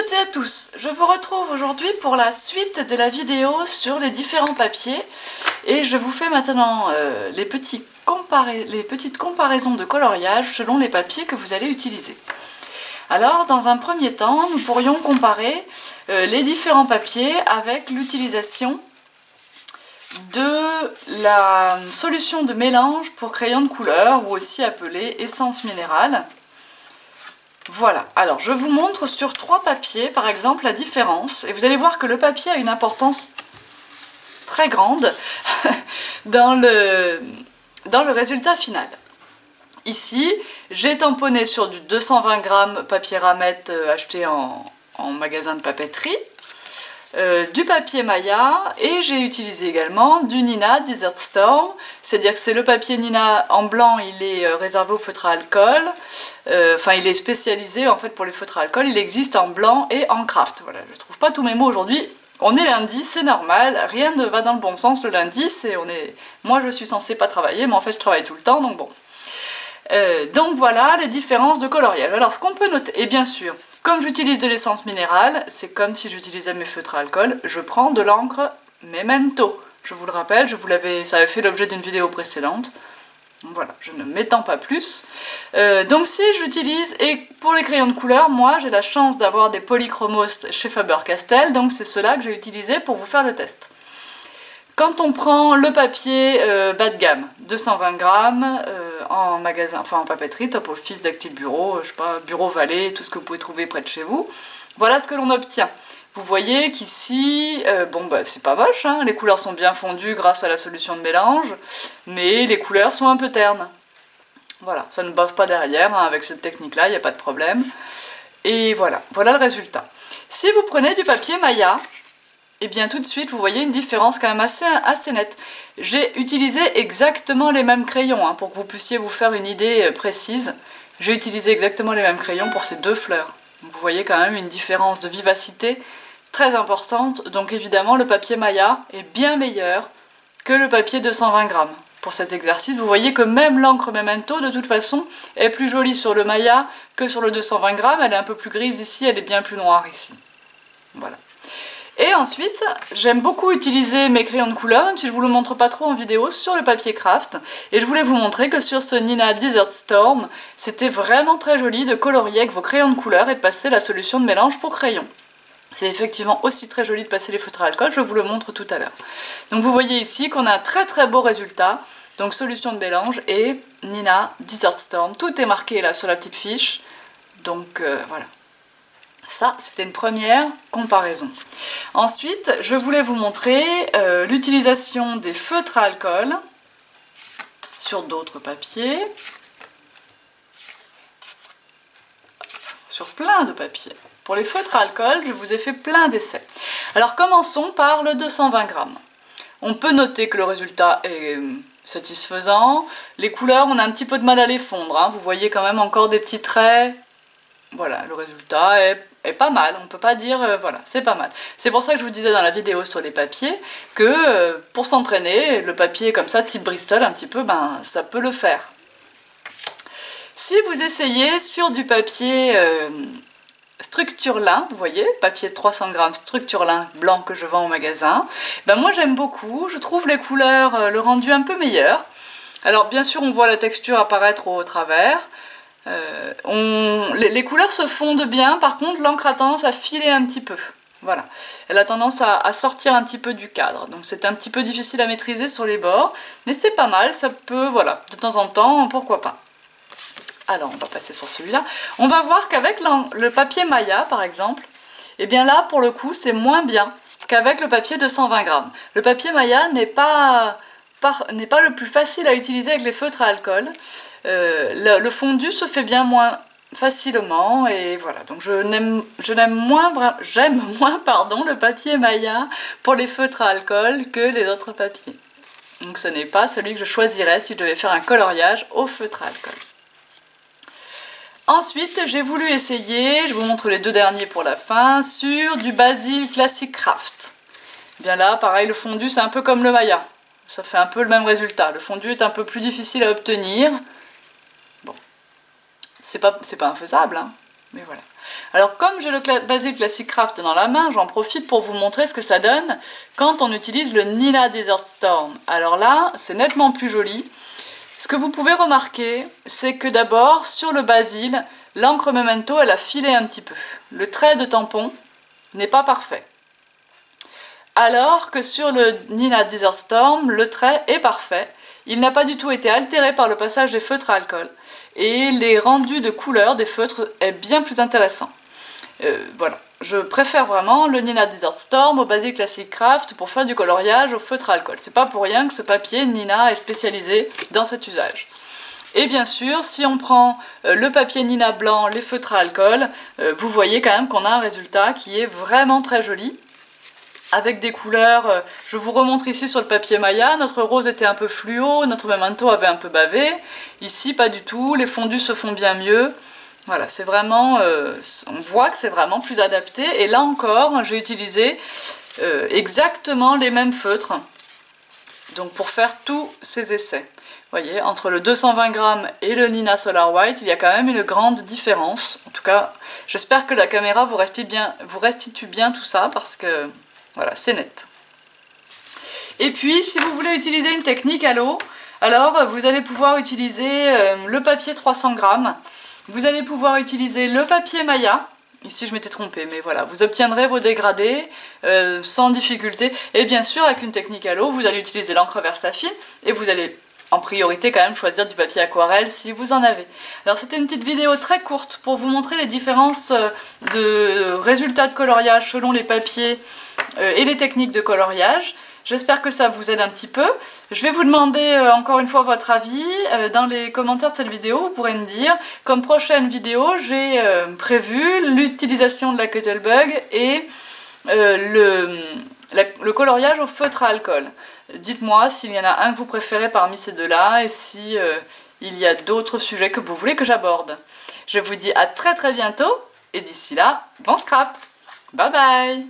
toutes et à tous, je vous retrouve aujourd'hui pour la suite de la vidéo sur les différents papiers et je vous fais maintenant les petites comparaisons de coloriage selon les papiers que vous allez utiliser. Alors dans un premier temps, nous pourrions comparer les différents papiers avec l'utilisation de la solution de mélange pour crayon de couleur ou aussi appelée essence minérale. Voilà, alors je vous montre sur 3 papiers par exemple la différence et vous allez voir que le papier a une importance très grande dans le résultat final. Ici, j'ai tamponné sur du 220 grammes papier ramette acheté en magasin de papeterie, du papier Maya et j'ai utilisé également du Nina Desert Storm, c'est-à-dire que c'est le papier Nina en blanc, il est réservé au feutre à alcool, enfin il est spécialisé en fait pour les feutres à alcool, il existe en blanc et en craft. Voilà, je trouve pas tous mes mots aujourd'hui, on est lundi, c'est normal, rien ne va dans le bon sens le lundi, moi je suis censée pas travailler, mais en fait je travaille tout le temps, donc bon. Donc voilà les différences de coloriage. Alors ce qu'on peut noter, et bien sûr, comme j'utilise de l'essence minérale, c'est comme si j'utilisais mes feutres à alcool, je prends de l'encre Memento. Je vous le rappelle, ça avait fait l'objet d'une vidéo précédente. Voilà, je ne m'étends pas plus. Donc si j'utilise, et pour les crayons de couleur, moi j'ai la chance d'avoir des polychromos chez Faber-Castell, donc c'est ceux-là que j'ai utilisés pour vous faire le test. Quand on prend le papier bas de gamme, 220 grammes, en magasin, enfin en papeterie, Top Office, Dactyle Bureau, je sais pas, Bureau Vallée, tout ce que vous pouvez trouver près de chez vous, voilà ce que l'on obtient. Vous voyez qu'ici, bon bah c'est pas moche, hein, les couleurs sont bien fondues grâce à la solution de mélange, mais les couleurs sont un peu ternes. Voilà, ça ne bave pas derrière, hein, avec cette technique-là, il n'y a pas de problème. Et voilà, voilà le résultat. Si vous prenez du papier Maya, et bien tout de suite vous voyez une différence quand même assez nette. J'ai utilisé exactement les mêmes crayons, hein, pour que vous puissiez vous faire une idée précise. J'ai utilisé exactement les mêmes crayons pour ces deux fleurs. Donc vous voyez quand même une différence de vivacité très importante. Donc évidemment le papier Maya est bien meilleur que le papier 220 grammes. Pour cet exercice, vous voyez que même l'encre Memento de toute façon est plus jolie sur le Maya que sur le 220 grammes. Elle est un peu plus grise ici, elle est bien plus noire ici. Voilà. Et ensuite, j'aime beaucoup utiliser mes crayons de couleur, même si je ne vous le montre pas trop en vidéo, sur le papier craft. Et je voulais vous montrer que sur ce Nina Desert Storm, c'était vraiment très joli de colorier avec vos crayons de couleur et de passer la solution de mélange pour crayon. C'est effectivement aussi très joli de passer les feutres à alcool, je vous le montre tout à l'heure. Donc vous voyez ici qu'on a un très très beau résultat. Donc solution de mélange et Nina Desert Storm. Tout est marqué là sur la petite fiche. Donc voilà. Ça, c'était une première comparaison. Ensuite, je voulais vous montrer l'utilisation des feutres à alcool sur d'autres papiers, sur plein de papiers. Pour les feutres à alcool, je vous ai fait plein d'essais. Alors commençons par le 220 grammes. On peut noter que le résultat est satisfaisant. Les couleurs, on a un petit peu de mal à les fondre, hein. Vous voyez quand même encore des petits traits. Voilà, le résultat est pas mal, on ne peut pas dire, voilà, c'est pas mal. C'est pour ça que je vous disais dans la vidéo sur les papiers que pour s'entraîner, le papier comme ça, type Bristol, un petit peu, ben ça peut le faire. Si vous essayez sur du papier Structurelin, vous voyez, papier 300 grammes Structurelin blanc que je vends au magasin, ben moi j'aime beaucoup, je trouve les couleurs, le rendu un peu meilleur. Alors bien sûr on voit la texture apparaître au travers, les couleurs se fondent bien, par contre l'encre a tendance à filer un petit peu. Voilà, elle a tendance à sortir un petit peu du cadre, donc c'est un petit peu difficile à maîtriser sur les bords, mais c'est pas mal, ça peut, voilà, de temps en temps, pourquoi pas. Alors on va passer sur celui-là. On va voir qu'avec le papier Maya par exemple, et bien là pour le coup c'est moins bien qu'avec le papier 220 grammes. Le papier Maya n'est pas le plus facile à utiliser avec les feutres à alcool. Le fondu se fait bien moins facilement et voilà, donc j'aime moins le papier Maya pour les feutres à alcool que les autres papiers. Donc ce n'est pas celui que je choisirais si je devais faire un coloriage au feutre à alcool. Ensuite, j'ai voulu essayer, je vous montre les deux derniers pour la fin, sur du Basil Classic Craft. Bien là, pareil, le fondu c'est un peu comme le Maya. Ça fait un peu le même résultat. Le fondu est un peu plus difficile à obtenir. Bon, c'est pas infaisable, hein. Mais voilà. Alors comme j'ai le Basil Classic Craft dans la main, j'en profite pour vous montrer ce que ça donne quand on utilise le Nina Desert Storm. Alors là, c'est nettement plus joli. Ce que vous pouvez remarquer, c'est que d'abord, sur le Basil, l'encre Memento, elle a filé un petit peu. Le trait de tampon n'est pas parfait. Alors que sur le Nina Desert Storm, le trait est parfait. Il n'a pas du tout été altéré par le passage des feutres à alcool. Et les rendus de couleur des feutres est bien plus intéressant. Voilà, je préfère vraiment le Nina Desert Storm au Basil Classic Craft pour faire du coloriage au feutre à alcool. C'est pas pour rien que ce papier Nina est spécialisé dans cet usage. Et bien sûr, si on prend le papier Nina blanc, les feutres à alcool, vous voyez quand même qu'on a un résultat qui est vraiment très joli. Avec des couleurs, je vous remontre ici sur le papier Maya, notre rose était un peu fluo, notre Memento avait un peu bavé. Ici, pas du tout, les fondus se font bien mieux. Voilà, c'est vraiment, on voit que c'est vraiment plus adapté. Et là encore, j'ai utilisé exactement les mêmes feutres, donc pour faire tous ces essais. Vous voyez, entre le 220 grammes et le Nina Solar White, il y a quand même une grande différence. En tout cas, j'espère que la caméra vous restitue bien tout ça, parce que voilà, c'est net. Et puis, si vous voulez utiliser une technique à l'eau, alors vous allez pouvoir utiliser le papier 300 grammes. Vous allez pouvoir utiliser le papier Maya. Ici, je m'étais trompée, mais voilà, vous obtiendrez vos dégradés sans difficulté. Et bien sûr, avec une technique à l'eau, vous allez utiliser l'encre Versafine et vous allez en priorité quand même choisir du papier aquarelle si vous en avez. Alors c'était une petite vidéo très courte pour vous montrer les différences de résultats de coloriage selon les papiers et les techniques de coloriage. J'espère que ça vous aide un petit peu. Je vais vous demander encore une fois votre avis dans les commentaires de cette vidéo. Vous pourrez me dire, comme prochaine vidéo, j'ai prévu l'utilisation de la Cuttlebug et le coloriage au feutre à alcool. Dites-moi s'il y en a un que vous préférez parmi ces deux-là et si il y a d'autres sujets que vous voulez que j'aborde. Je vous dis à très bientôt et d'ici là, bon scrap. Bye bye.